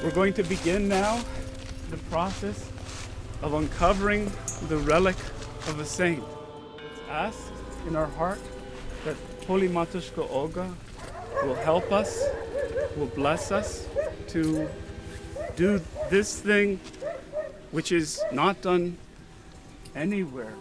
We're going to begin now the process of uncovering the relic of a saint. It's asked in our heart that Holy Matushka Olga will help us, will bless us to do this thing which is not done anywhere.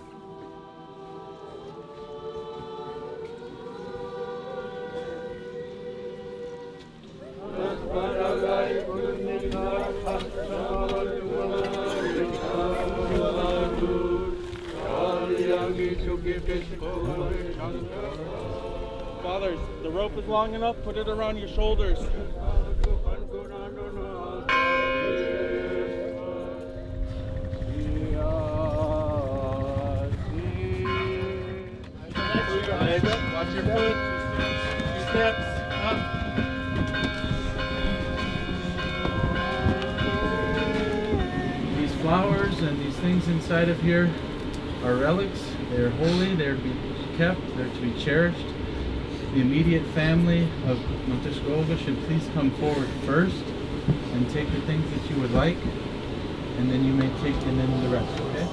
Fathers, the rope is long enough, put it around your shoulders. Watch your foot, two steps, up. These flowers and these things inside of here are relics. They're holy, they're to be kept, they're to be cherished. The immediate family of Matushka Olga should please come forward first and take the things that you would like, and then you may take and then the rest, okay?